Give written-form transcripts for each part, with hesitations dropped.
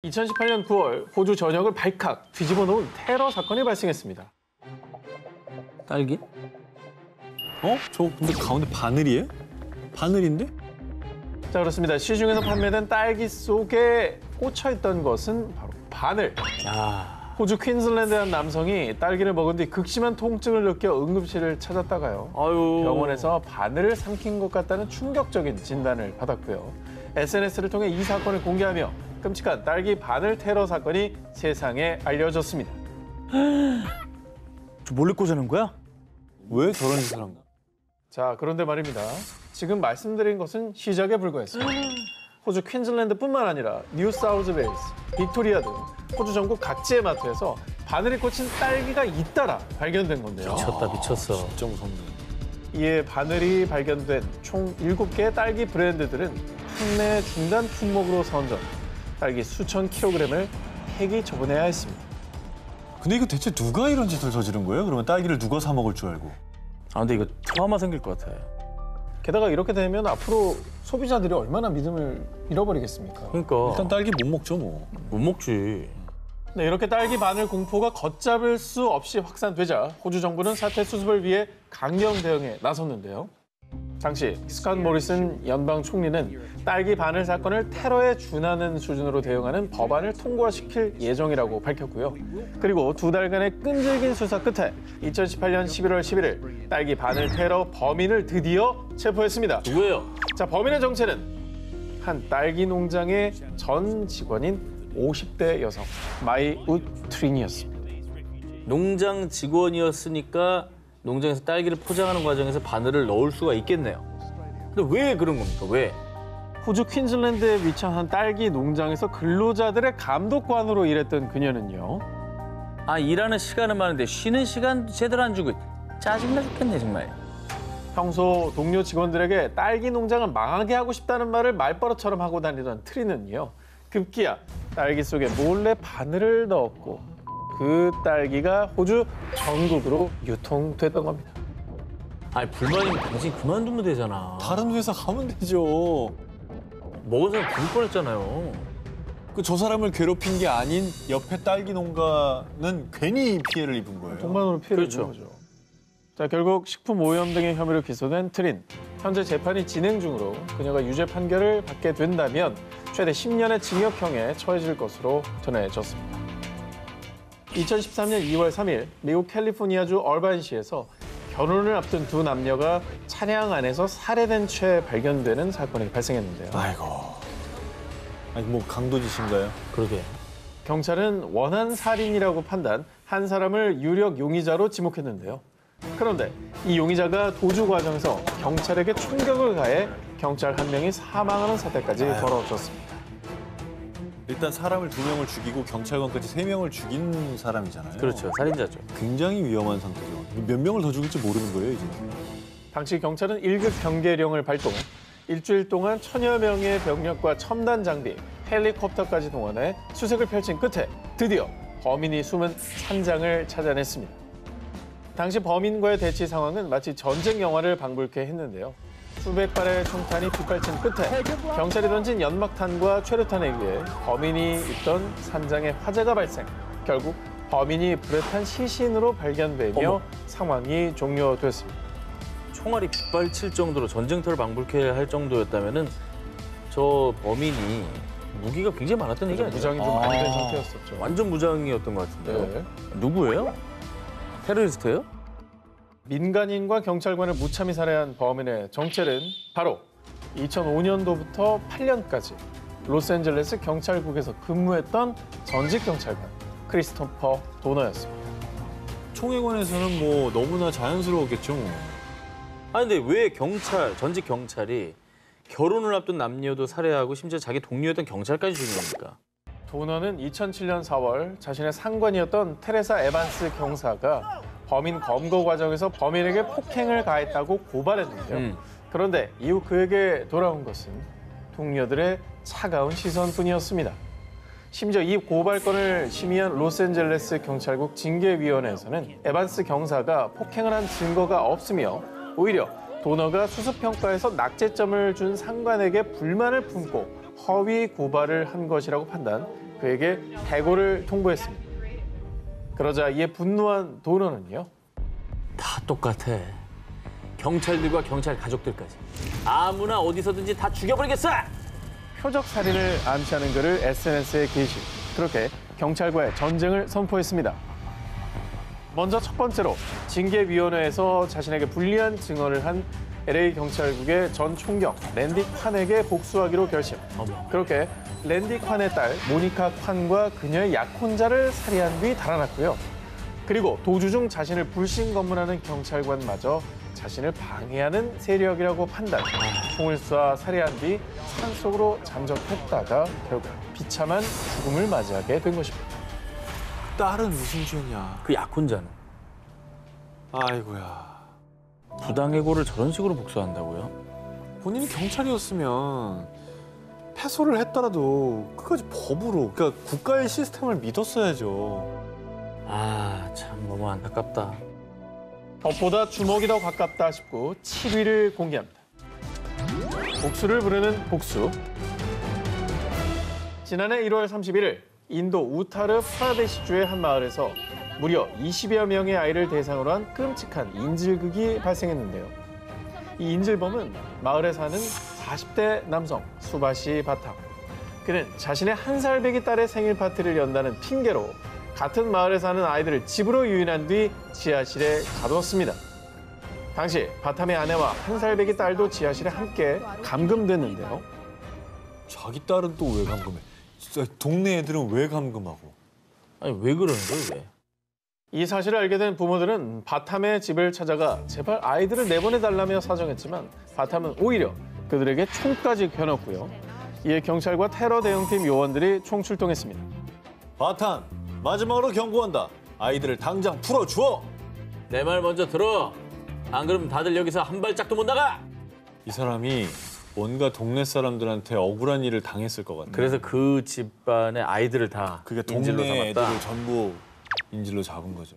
2018년 9월 호주 전역을 발칵 뒤집어 놓은 테러 사건이 발생했습니다. 딸기? 저 근데 가운데 바늘이에요? 바늘인데? 자, 그렇습니다. 시중에서 판매된 딸기 속에 꽂혀있던 것은 바로 바늘. 야, 호주 퀸즐랜드의 한 남성이 딸기를 먹은 뒤 극심한 통증을 느껴 응급실을 찾았다가요. 아유. 병원에서 바늘을 삼킨 것 같다는 충격적인 진단을 받았고요. SNS를 통해 이 사건을 공개하며 끔찍한 딸기 바늘 테러 사건이 세상에 알려졌습니다. 저 몰래 꽂아놓은 거야? 왜 저런 짓을 한 거야? 자, 그런데 말입니다. 지금 말씀드린 것은 시작에 불과했습니다. 호주 퀸즐랜드뿐만 아니라 뉴사우스웨일스, 빅토리아 등 호주 전국 각지의 마트에서 바늘이 꽂힌 딸기가 잇따라 발견된 건데요. 미쳤다, 미쳤어. 진짜 무섭네. 이에 바늘이 발견된 총 7개의 딸기 브랜드들은 판매 중단 품목으로 선정, 딸기 수천 킬로그램을 폐기 처분해야 했습니다. 근데 이거 대체 누가 이런 짓을 저지른 거예요? 그러면 딸기를 누가 사 먹을 줄 알고? 아, 근데 이거 트라우마 생길 것 같아. 게다가 이렇게 되면 앞으로 소비자들이 얼마나 믿음을 잃어버리겠습니까? 그러니까. 일단 딸기 못 먹죠, 뭐. 못 먹지. 네, 이렇게 딸기 바늘 공포가 걷잡을 수 없이 확산되자 호주 정부는 사태 수습을 위해 강경 대응에 나섰는데요. 당시 스캇 모리슨 연방 총리는 딸기 바늘 사건을 테러에 준하는 수준으로 대응하는 법안을 통과시킬 예정이라고 밝혔고요. 그리고 2달간의 끈질긴 수사 끝에 2018년 11월 11일 딸기 바늘 테러 범인을 드디어 체포했습니다. 누구예요? 자, 범인의 정체는 한 딸기 농장의 전 직원인 50대 여성 마이 우트린이었습니다. 농장 직원이었으니까 농장에서 딸기를 포장하는 과정에서 바늘을 넣을 수가 있겠네요. 근데 왜 그런 겁니까? 왜? 호주 퀸즐랜드에 위치한 한 딸기 농장에서 근로자들의 감독관으로 일했던 그녀는요. 아, 일하는 시간은 많은데 쉬는 시간 제대로 안 주고 짜증나 죽겠네, 정말. 평소 동료 직원들에게 딸기 농장을 망하게 하고 싶다는 말을 말버릇처럼 하고 다니던 트리는요. 급기야 딸기 속에 몰래 바늘을 넣었고 그 딸기가 호주 전국으로 유통됐던 겁니다. 아니, 불만이면 당신 그만두면 되잖아. 다른 회사 가면 되죠. 먹은 사람 죽을 뻔했잖아요. 저 사람을 괴롭힌 게 아닌 옆에 딸기 농가는 괜히 피해를 입은 거예요. 동반으로 피해를 그렇죠. 입은 거죠. 자, 결국 식품 오염 등의 혐의로 기소된 트린. 현재 재판이 진행 중으로 그녀가 유죄 판결을 받게 된다면 최대 10년의 징역형에 처해질 것으로 전해졌습니다. 2013년 2월 3일 미국 캘리포니아주 얼반시에서 결혼을 앞둔 두 남녀가 차량 안에서 살해된 채 발견되는 사건이 발생했는데요. 아이고. 아니, 뭐 강도짓인가요? 그러게. 경찰은 원한 살인이라고 판단, 한 사람을 유력 용의자로 지목했는데요. 그런데 이 용의자가 도주 과정에서 경찰에게 총격을 가해 경찰 한 명이 사망하는 사태까지 벌어졌습니다. 일단 사람을 2명을 죽이고 경찰관까지 3명을 죽인 사람이잖아요. 그렇죠. 살인자죠. 굉장히 위험한 상태죠. 몇 명을 더 죽일지 모르는 거예요, 이제. 당시 경찰은 1급 경계령을 발동, 일주일 동안 1000여 명의 병력과 첨단 장비, 헬리콥터까지 동원해 수색을 펼친 끝에 드디어 범인이 숨은 산장을 찾아냈습니다. 당시 범인과의 대치 상황은 마치 전쟁 영화를 방불케 했는데요. 수백 발의 총탄이 빗발친 끝에 경찰이 던진 연막탄과 최루탄에 의해 범인이 있던 산장에 화재가 발생. 결국 범인이 불에 탄 시신으로 발견되며 어머. 상황이 종료됐습니다. 총알이 빗발칠 정도로 전쟁터를 방불케 할 정도였다면은 저 범인이 무기가 굉장히 많았던 얘기 아니에요? 무장이 좀 안 된 상태였었죠. 완전 무장이었던 것 같은데요. 네. 누구예요? 테러리스트예요? 민간인과 경찰관을 무참히 살해한 범인의 정체는 바로 2005년도부터 8년까지 로스앤젤레스 경찰국에서 근무했던 전직 경찰관 크리스토퍼 도너였습니다. 총에 관해서는 뭐 너무나 자연스러웠겠죠, 뭐. 아니, 근데 왜 전직 경찰이 결혼을 앞둔 남녀도 살해하고 심지어 자기 동료였던 경찰까지 죽인 겁니까? 도너는 2007년 4월 자신의 상관이었던 테레사 에반스 경사가 범인 검거 과정에서 범인에게 폭행을 가했다고 고발했는데요. 그런데 이후 그에게 돌아온 것은 동료들의 차가운 시선뿐이었습니다. 심지어 이 고발건을 심의한 로스앤젤레스 경찰국 징계위원회에서는 에반스 경사가 폭행을 한 증거가 없으며 오히려 도너가 수습평가에서 낙제점을 준 상관에게 불만을 품고 허위 고발을 한 것이라고 판단, 그에게 해고를 통보했습니다. 그러자 이에 분노한 도로는요. 다 똑같아. 경찰들과 경찰 가족들까지. 아무나 어디서든지 다 죽여버리겠어! 표적 살인을 암시하는 글을 SNS에 게시. 그렇게 경찰과의 전쟁을 선포했습니다. 먼저 첫 번째로 징계위원회에서 자신에게 불리한 증언을 한 LA 경찰국의 전 총경 랜디 콴에게 복수하기로 결심. 그렇게 랜디 콴의 딸 모니카 콴과 그녀의 약혼자를 살해한 뒤 달아났고요. 그리고 도주 중 자신을 불신 검문하는 경찰관마저 자신을 방해하는 세력이라고 판단. 총을 쏴 살해한 뒤 산속으로 잠적했다가 결국 비참한 죽음을 맞이하게 된 것입니다. 딸은 무슨 죄냐? 그 약혼자는 아이고야. 부당해고를 저런 식으로 복수한다고요? 본인이 경찰이었으면 패소를 했더라도 끝까지 법으로, 그러니까 국가의 시스템을 믿었어야죠. 아, 참 너무 안타깝다. 법보다 주먹이 더 가깝다 싶고 7위를 공개합니다. 복수를 부르는 복수. 지난해 1월 31일 인도 우타르 프라데시주의 한 마을에서 무려 20여 명의 아이를 대상으로 한 끔찍한 인질극이 발생했는데요. 이 인질범은 마을에 사는 40대 남성 수바시 바타. 그는 자신의 1살 배기 딸의 생일 파티를 연다는 핑계로 같은 마을에 사는 아이들을 집으로 유인한 뒤 지하실에 가두었습니다. 당시 바탐의 아내와 1살 배기 딸도 지하실에 함께 감금됐는데요. 자기 딸은 또 왜 감금해? 진짜 동네 애들은 왜 감금하고? 아니, 왜 그러는 거예요, 왜? 이 사실을 알게 된 부모들은 바탐의 집을 찾아가 제발 아이들을 내보내달라며 사정했지만 바탐은 오히려 그들에게 총까지 겨눴고요. 이에 경찰과 테러 대응팀 요원들이 총출동했습니다. 바탄, 마지막으로 경고한다. 아이들을 당장 풀어줘. 내 말 먼저 들어. 안 그러면 다들 여기서 한 발짝도 못 나가. 이 사람이 뭔가 동네 사람들한테 억울한 일을 당했을 것 같네. 그래서 그 집안의 아이들을 다 그게 인질로 동네 삼았다. 애들을 전부 인질로 잡은 거죠.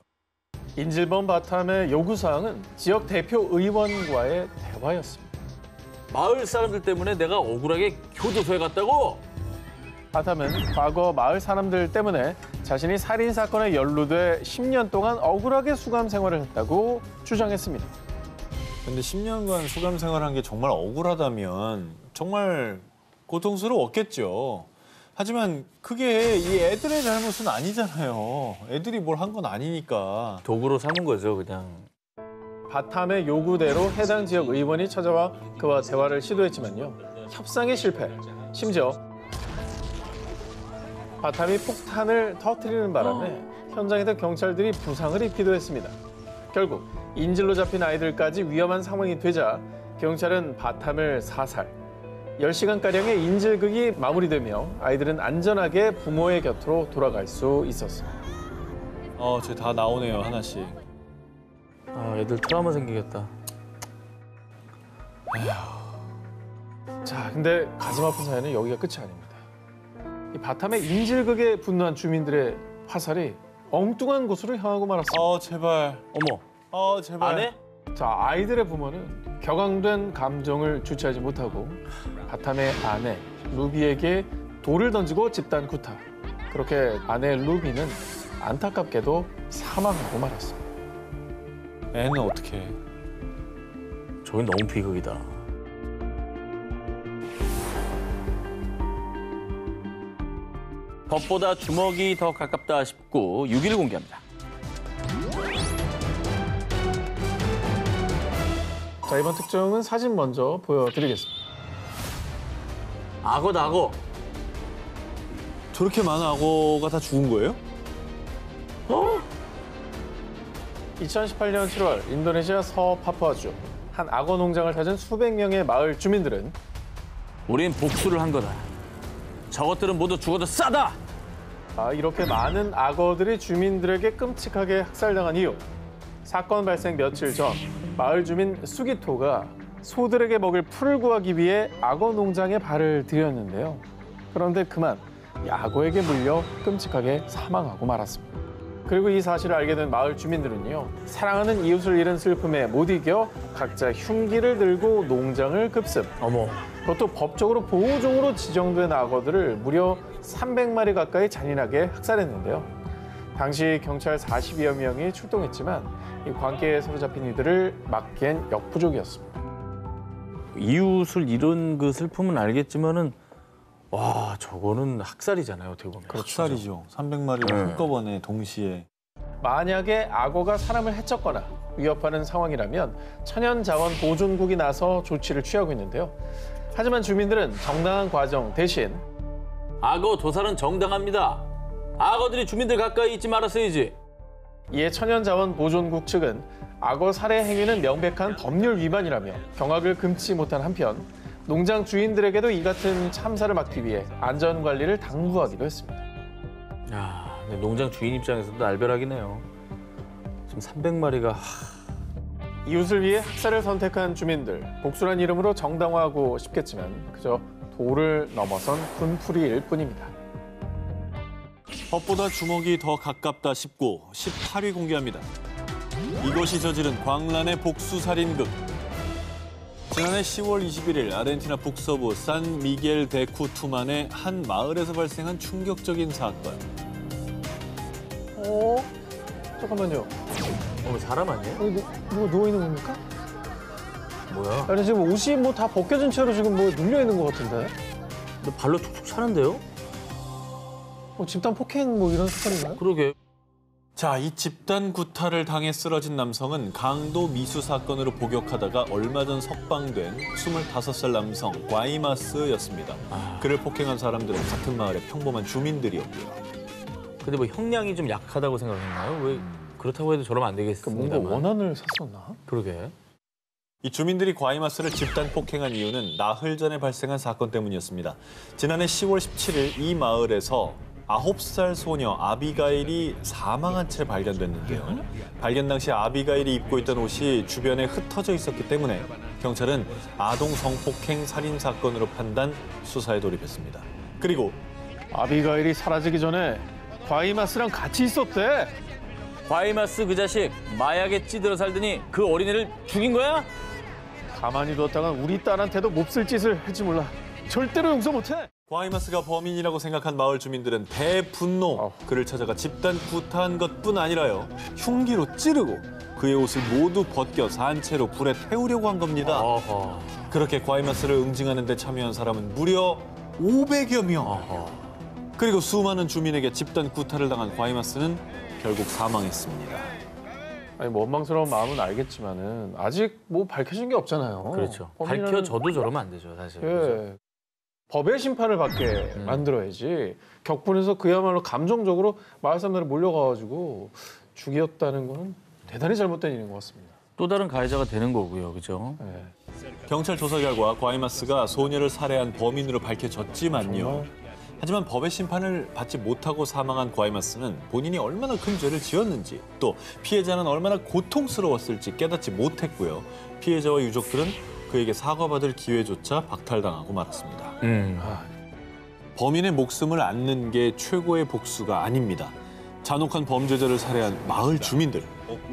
인질범 바탐의 요구사항은 지역 대표 의원과의 대화였습니다. 마을 사람들 때문에 내가 억울하게 교도소에 갔다고? 바탐은 과거 마을 사람들 때문에 자신이 살인 사건에 연루돼 10년 동안 억울하게 수감 생활을 했다고 주장했습니다. 근데 10년간 수감 생활한 게 정말 억울하다면 정말 고통스러웠겠죠. 하지만 그게 이 애들의 잘못은 아니잖아요. 애들이 뭘 한 건 아니니까. 도구로 삼은 거죠, 그냥. 바탐의 요구대로 해당 지역 의원이 찾아와 그와 대화를 시도했지만요. 협상에 실패. 심지어 바탐이 폭탄을 터뜨리는 바람에 현장에서 경찰들이 부상을 입기도 했습니다. 결국 인질로 잡힌 아이들까지 위험한 상황이 되자 경찰은 바탐을 사살. 10시간가량의 인질극이 마무리되며 아이들은 안전하게 부모의 곁으로 돌아갈 수 있었습니다. 저 다 나오네요, 하나씩. 아, 애들 트라우마 생기겠다. 자, 근데 가슴 아픈 사연은 여기가 끝이 아닙니다. 이 바탐의 인질극에 분노한 주민들의 화살이 엉뚱한 곳으로 향하고 말았습니다. 제발. 어머, 제발. 안 해? 자, 아이들의 부모는 격앙된 감정을 주체하지 못하고 바탐의 아내 루비에게 돌을 던지고 집단 구타. 그렇게 아내 루비는 안타깝게도 사망하고 말았습니다. 애는 어떻게 해? 저긴 너무 비극이다. 법보다 주먹이 더 가깝다 싶고 6위를 공개합니다. 자, 이번 특종은 사진 먼저 보여드리겠습니다. 악어다, 악어. 저렇게 많은 악어가 다 죽은 거예요? 2018년 7월 인도네시아 서파푸아주 한 악어 농장을 찾은 수백 명의 마을 주민들은 우린 복수를 한 거다. 저것들은 모두 죽어도 싸다. 이렇게 많은 악어들이 주민들에게 끔찍하게 학살당한 이유. 사건 발생 며칠 전 마을 주민 수기토가 소들에게 먹을 풀을 구하기 위해 악어 농장에 발을 들였는데요. 그런데 그만 이 악어에게 물려 끔찍하게 사망하고 말았습니다. 그리고 이 사실을 알게 된 마을 주민들은요. 사랑하는 이웃을 잃은 슬픔에 못 이겨 각자 흉기를 들고 농장을 급습. 어머, 그것도 법적으로 보호종으로 지정된 악어들을 무려 300마리 가까이 잔인하게 학살했는데요. 당시 경찰 40여 명이 출동했지만 이 관계에 사로잡힌 이들을 막기엔 역부족이었습니다. 이웃을 잃은 그 슬픔은 알겠지만은 와 저거는 학살이잖아요 어떻게 보면. 학살이죠. 300마리를 한꺼번에 동시에. 만약에 악어가 사람을 해쳤거나 위협하는 상황이라면 천연자원보존국이 나서 조치를 취하고 있는데요. 하지만 주민들은 정당한 과정 대신 악어 도살은 정당합니다. 악어들이 주민들 가까이 있지 말았어야지. 이에 천연자원보존국 측은 악어 살해 행위는 명백한 법률 위반이라며 경악을 금치 못한 한편 농장 주인들에게도 이 같은 참사를 막기 위해 안전관리를 당부하기도 했습니다. 야, 근데 농장 주인 입장에서도 알벼락이네요. 지금 300마리가 이웃을 위해 학살을 선택한 주민들, 복수란 이름으로 정당화하고 싶겠지만 그저 도를 넘어선 군풀이일 뿐입니다. 법보다 주먹이 더 가깝다 싶고 18위 공개합니다. 이것이 저지른 광란의 복수살인극. 지난해 10월 21일 아르헨티나 북서부 산 미겔 데 쿠투만의 한 마을에서 발생한 충격적인 사건. 잠깐만요. 사람 아니에요? 누가 누워 있는 겁니까? 뭐야? 아니 지금 옷이 뭐 다 벗겨진 채로 지금 뭐 눌려 있는 것 같은데? 너 발로 툭툭 차는데요? 집단 폭행 뭐 이런 사건인가요? 그러게. 자, 이 집단 구타를 당해 쓰러진 남성은 강도 미수 사건으로 복역하다가 얼마 전 석방된 25살 남성 과이마스였습니다. 그를 폭행한 사람들은 같은 마을의 평범한 주민들이었고요. 근데 뭐 형량이 좀 약하다고 생각했나요? 왜 그렇다고 해도 저러면 안 되겠습니다만. 뭔가 원한을 샀었나? 그러게. 이 주민들이 과이마스를 집단 폭행한 이유는 나흘 전에 발생한 사건 때문이었습니다. 지난해 10월 17일 이 마을에서 9살 소녀 아비가일이 사망한 채 발견됐는데요. 발견 당시 아비가일이 입고 있던 옷이 주변에 흩어져 있었기 때문에 경찰은 아동 성폭행 살인 사건으로 판단 수사에 돌입했습니다. 그리고 아비가일이 사라지기 전에 과이마스랑 같이 있었대. 과이마스 그 자식 마약에 찌들어 살더니 그 어린애를 죽인 거야? 가만히 뒀다간 우리 딸한테도 몹쓸 짓을 할지 몰라. 절대로 용서 못해. 과이마스가 범인이라고 생각한 마을 주민들은 대분노. 그를 찾아가 집단 구타한 것뿐 아니라요. 흉기로 찌르고 그의 옷을 모두 벗겨 산채로 불에 태우려고 한 겁니다. 어허. 그렇게 과이마스를 응징하는 데 참여한 사람은 무려 500여 명. 그리고 수많은 주민에게 집단 구타를 당한 과이마스는 결국 사망했습니다. 아니 뭐 원망스러운 마음은 알겠지만은 아직 뭐 밝혀진 게 없잖아요. 그렇죠. 범인은- 밝혀져도 저러면 안 되죠, 사실. 예. 법의 심판을 받게 만들어야지. 격분해서 그야말로 감정적으로 마을 사람들이 몰려가가지고 죽였다는 건 대단히 잘못된 일인 것 같습니다. 또 다른 가해자가 되는 거고요, 그죠? 예. 경찰 조사 결과 과이마스가 소녀를 살해한 범인으로 밝혀졌지만요. 정말? 하지만 법의 심판을 받지 못하고 사망한 과이마스는 본인이 얼마나 큰 죄를 지었는지 또 피해자는 얼마나 고통스러웠을지 깨닫지 못했고요. 피해자와 유족들은 그에게 사과받을 기회조차 박탈당하고 말았습니다. 범인의 목숨을 앗는 게 최고의 복수가 아닙니다. 잔혹한 범죄자를 살해한 마을 주민들.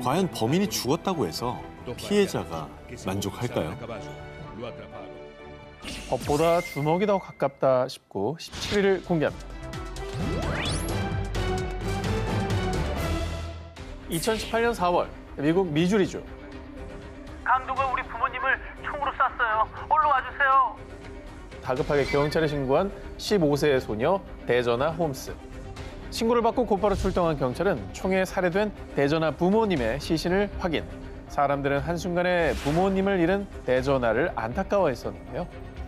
과연 범인이 죽었다고 해서 피해자가 만족할까요? 법보다 주먹이 더 가깝다 싶고 17일을 공개합니다. 2018년 4월 미국 미주리주. 강도가 우리 부모님을 총으로 쐈어요. 얼른 와주세요. 다급하게 경찰에 신고한 15세의 소녀 데저나 홈스. 신고를 받고 곧바로 출동한 경찰은 총에 살해된 데저나 부모님의 시신을 확인. 사람들은 한순간에 부모님을 잃은 데저나를 안타까워했었는데요.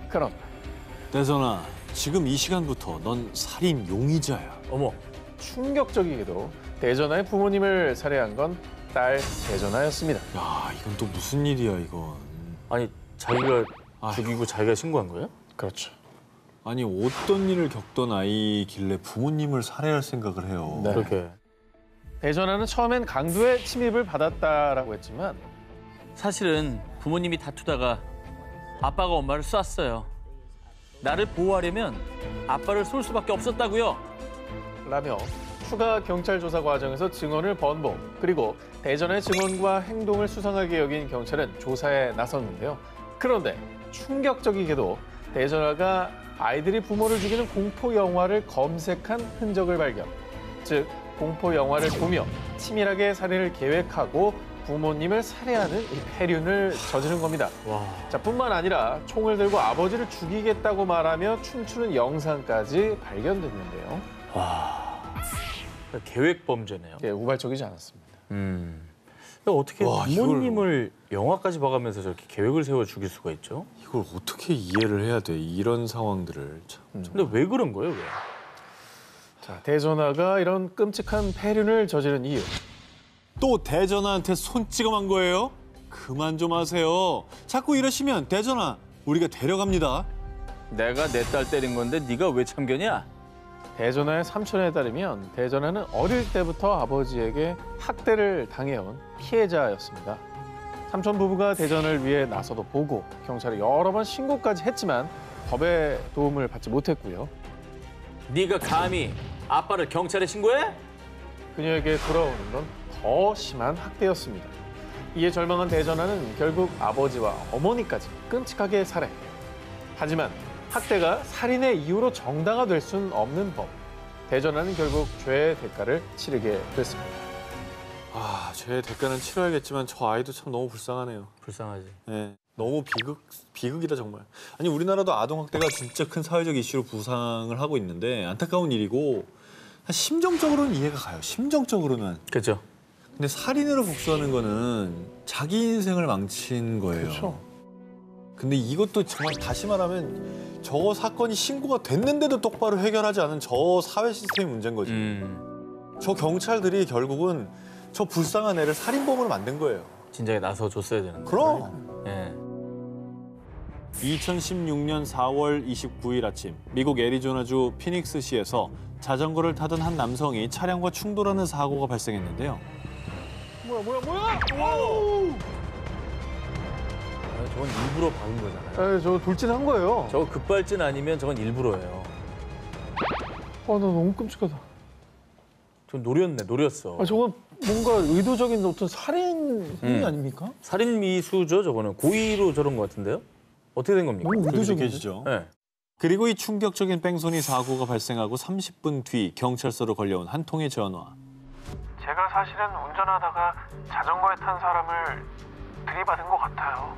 그런데 데저나, 지금 이 시간부터 넌 살인 용의자야. 어머, 충격적이게도 데저나의 부모님을 살해한 건 딸 데저나였습니다. 야, 이건 또 무슨 일이야, 이건. 아니 자기가 아휴. 죽이고 자기가 신고한 거예요? 그렇죠. 아니, 어떤 일을 겪던 아이길래 부모님을 살해할 생각을 해요. 네. 그렇게. 데저나는 처음엔 강도의 침입을 받았다라고 했지만 사실은 부모님이 다투다가 아빠가 엄마를 쐈어요. 나를 보호하려면 아빠를 쏠 수밖에 없었다고요. 라며 추가 경찰 조사 과정에서 증언을 번복, 그리고 대전의 증언과 행동을 수상하게 여긴 경찰은 조사에 나섰는데요. 그런데 충격적이게도 대전화가 아이들이 부모를 죽이는 공포 영화를 검색한 흔적을 발견. 즉 공포 영화를 보며 치밀하게 살인을 계획하고 부모님을 살해하는 이 폐륜을 저지른 겁니다. 와. 자, 뿐만 아니라 총을 들고 아버지를 죽이겠다고 말하며 춤추는 영상까지 발견됐는데요. 와. 계획 범죄네요. 예, 우발적이지 않았습니다. 근데 어떻게 와, 부모님을 영화까지 봐가면서 저렇게 계획을 세워 죽일 수가 있죠? 이걸 어떻게 이해를 해야 돼? 이런 상황들을 참. 근데 왜 그런 거예요, 왜? 자, 대전화가 이런 끔찍한 폐륜을 저지른 이유. 또 대전화한테 손 찍어만 거예요? 그만 좀 하세요. 자꾸 이러시면 대전화 우리가 데려갑니다. 내가 내 딸 때린 건데 네가 왜 참견이야? 대전화의 삼촌에 따르면 대전화는 어릴 때부터 아버지에게 학대를 당해온 피해자였습니다. 삼촌 부부가 대전을 위해 나서도 보고 경찰에 여러 번 신고까지 했지만 법의 도움을 받지 못했고요. 네가 감히 아빠를 경찰에 신고해? 그녀에게 돌아오는 건 더 심한 학대였습니다. 이에 절망한 대전화는 결국 아버지와 어머니까지 끔찍하게 살해. 하지만 학대가 살인의 이유로 정당화될 수는 없는 법. 대전화는 결국 죄의 대가를 치르게 됐습니다. 아, 죄의 대가는 치러야겠지만 저 아이도 참 너무 불쌍하네요. 불쌍하지. 네, 너무 비극이다 정말. 아니 우리나라도 아동학대가 진짜 큰 사회적 이슈로 부상을 하고 있는데 안타까운 일이고 심정적으로는 이해가 가요. 심정적으로는. 그렇죠. 근데 살인으로 복수하는 거는 자기 인생을 망친 거예요. 그렇죠. 근데 이것도 정말 다시 말하면 저 사건이 신고가 됐는데도 똑바로 해결하지 않은 저 사회 시스템이 문제인 거지. 저 경찰들이 결국은 저 불쌍한 애를 살인범으로 만든 거예요. 진작에 나서줬어야 되는 거예요. 그럼. 예. 2016년 4월 29일 아침 미국 애리조나주 피닉스시에서 자전거를 타던 한 남성이 차량과 충돌하는 사고가 발생했는데요. 뭐야? 저건 일부러 박은 거잖아요. 저 돌진한 거예요. 저거 급발진 아니면 저건 일부러예요. 나 너무 끔찍하다. 전 노렸어. 저건 뭔가 의도적인 어떤 살인 행위 아닙니까? 살인 미수죠, 저거는. 고의로 저런 것 같은데요? 어떻게 된 겁니까? 너무 의도적인데? 계시죠? 네. 그리고 이 충격적인 뺑소니 사고가 발생하고 30분 뒤 경찰서로 걸려온 한 통의 전화. 제가 사실은 운전하다가 자전거에 탄 사람을 들이받은 것 같아요.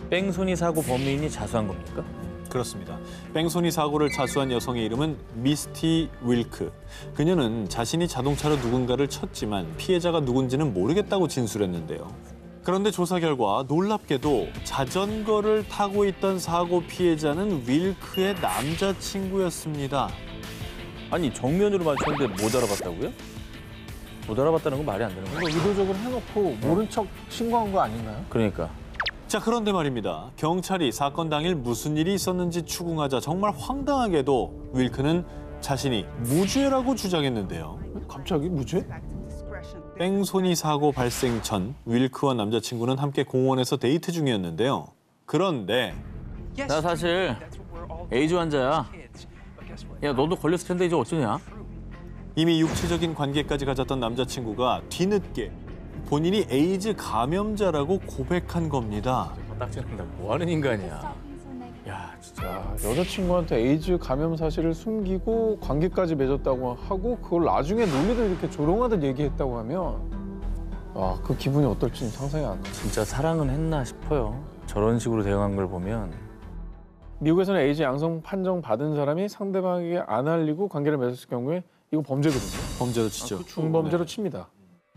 뺑소니 사고 범인이 자수한 겁니까? 그렇습니다. 뺑소니 사고를 자수한 여성의 이름은 미스티 윌크. 그녀는 자신이 자동차로 누군가를 쳤지만 피해자가 누군지는 모르겠다고 진술했는데요. 그런데 조사 결과 놀랍게도 자전거를 타고 있던 사고 피해자는 윌크의 남자친구였습니다. 아니, 정면으로 마주쳤는데 못 알아봤다고요? 못 알아봤다는 건 말이 안 되는 거예요. 이거 의도적으로 해놓고 모른 척 신고한 거 아닌가요? 그러니까. 자, 그런데 말입니다. 경찰이 사건 당일 무슨 일이 있었는지 추궁하자 정말 황당하게도 윌크는 자신이 무죄라고 주장했는데요. 갑자기 무죄? 뺑소니 사고 발생 전 윌크와 남자친구는 함께 공원에서 데이트 중이었는데요. 그런데 나 사실 에이즈 환자야. 야, 너도 걸렸을 텐데 이제 어쩌냐? 이미 육체적인 관계까지 가졌던 남자친구가 뒤늦게 본인이 에이즈 감염자라고 고백한 겁니다. 딱지난다. 뭐 하는 인간이야. 야, 진짜. 야, 여자친구한테 에이즈 감염 사실을 숨기고 관계까지 맺었다고 하고 그걸 나중에 논리를 이렇게 조롱하듯 얘기했다고 하면 그 기분이 어떨지 상상이 안 가요. 진짜 사랑은 했나 싶어요. 저런 식으로 대응한 걸 보면. 미국에서는 에이즈 양성 판정 받은 사람이 상대방에게 안 알리고 관계를 맺었을 경우에 이거 범죄거든요. 범죄로 치죠. 중범죄로 칩니다.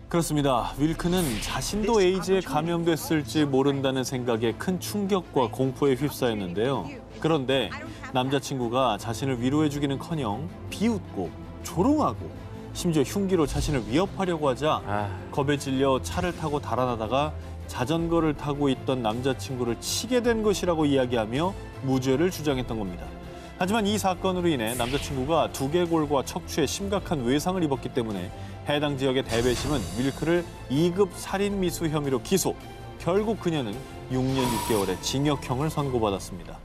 그렇습니다. 윌크는 자신도 에이즈에 감염됐을지 모른다는 생각에 큰 충격과 공포에 휩싸였는데요. 그런데 남자친구가 자신을 위로해주기는커녕 비웃고 조롱하고 심지어 흉기로 자신을 위협하려고 하자 겁에 질려 차를 타고 달아나다가 자전거를 타고 있던 남자친구를 치게 된 것이라고 이야기하며 무죄를 주장했던 겁니다. 하지만 이 사건으로 인해 남자친구가 두개골과 척추에 심각한 외상을 입었기 때문에 해당 지역의 대배심은 윌크를 2급 살인미수 혐의로 기소. 결국 그녀는 6년 6개월의 징역형을 선고받았습니다.